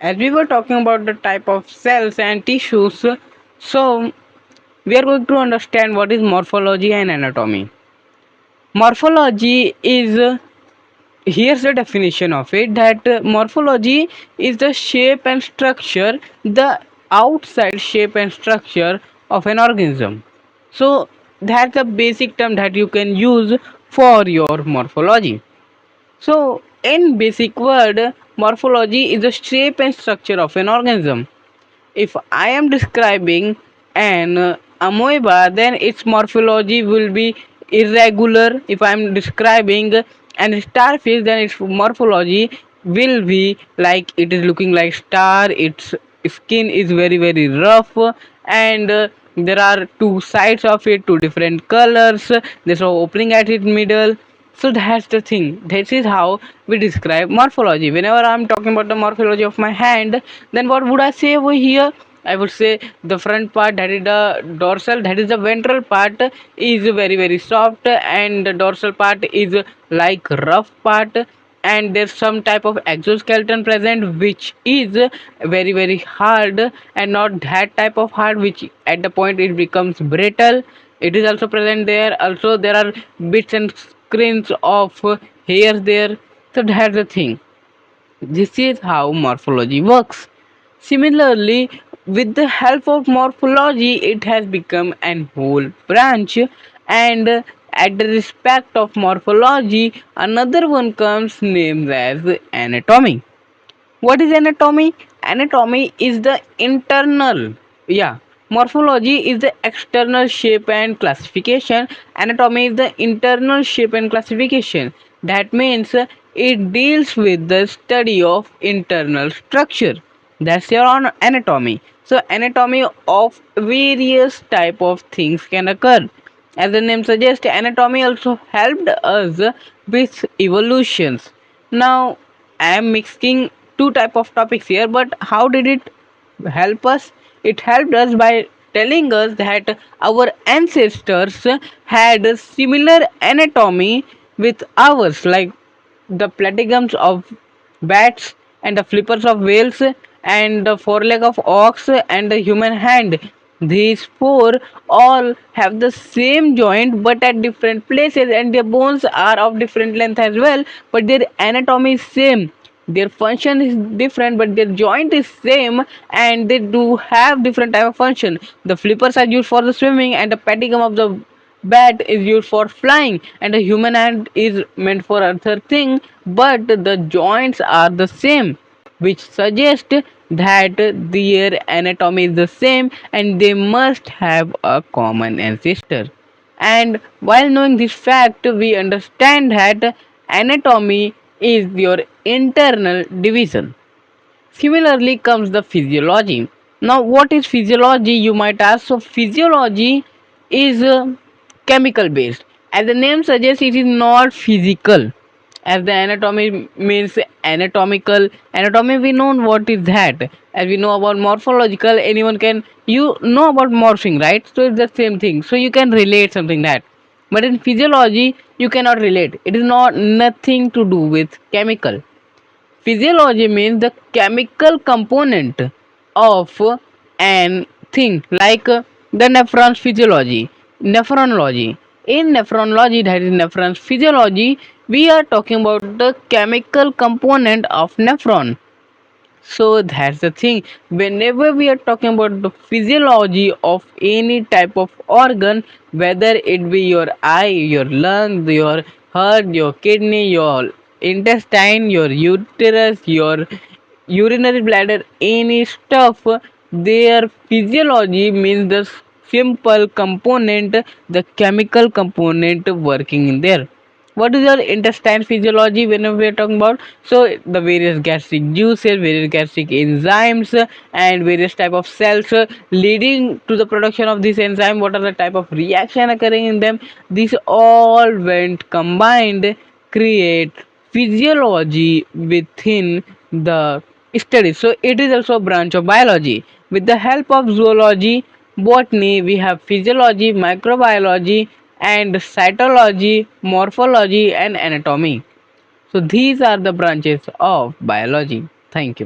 As we were talking about the type of cells and tissues, so we are going to understand what is morphology and anatomy. Morphology is here's the definition of it that morphology is the shape and structure, the outside shape and structure of an organism. So that's the basic term that you can use for your morphology. So, in basic word, morphology is the shape and structure of an organism. If I am describing an amoeba, then its morphology will be irregular. If I am describing an starfish, then its morphology will be like it is looking like star. Its skin is very rough, and there are two sides of it, two different colors. There's an opening at its middle. So that's the thing. This is how we describe morphology. Whenever I'm talking about the morphology of my hand, then what would I say over here? I would say the front part, that is the dorsal, that is the ventral part, is very soft, and the dorsal part is like rough part, and there's some type of exoskeleton present which is very hard, and not that type of hard which at the point it becomes brittle. It is also present there. Also there are bits and screens of hairs there. So that's the thing. This is how morphology works. Similarly, with the help of morphology, it has become an whole branch, and at the respect of morphology, another one comes named as anatomy. What is anatomy? Anatomy is the internal, yeah. Morphology is the external shape and classification. Anatomy is the internal shape and classification. That means it deals with the study of internal structure. That's your anatomy. So anatomy of various type of things can occur. As the name suggests, anatomy also helped us with evolutions. Now I am mixing two type of topics here, but how did it help us? It helped us by telling us that our ancestors had a similar anatomy with ours, like the platygums of bats and the flippers of whales and the foreleg of ox and the human hand. These four all have the same joint but at different places, and their bones are of different length as well, but their anatomy is same. Their function is different but their joint is same, and they do have different type of function. The flippers are used for the swimming, and the pattygum of the bat is used for flying, and the human hand is meant for other thing, but the joints are the same, which suggests that their anatomy is the same and they must have a common ancestor. And while knowing this fact, we understand that anatomy is your internal division. Similarly comes the physiology. Now, what is physiology, you might ask? So, physiology is chemical based. As the name suggests, it is not physical. As the anatomy means anatomical. Anatomy, we know what is that. As we know about morphological, anyone can, you know about morphing, right? So it's the same thing. So you can relate something that. But in physiology, you cannot relate. It is not nothing to do with chemical. Physiology means the chemical component of an thing, like the nephrons physiology, nephronology. In nephronology, that is nephrons physiology, we are talking about the chemical component of nephron. So that's the thing. Whenever we are talking about the physiology of any type of organ, whether it be your eye, your lungs, your heart, your kidney, your intestine, your uterus, your urinary bladder, any stuff, their physiology means the simple component, the chemical component working in there. What is your intestine physiology whenever we are talking about? So the various gastric juices, various gastric enzymes, and various type of cells leading to the production of this enzyme. What are the type of reaction occurring in them? These all went combined create physiology within the study. So it is also a branch of biology. With the help of zoology, botany, we have physiology, microbiology, and cytology, morphology, and anatomy. So these are the branches of biology. Thank you.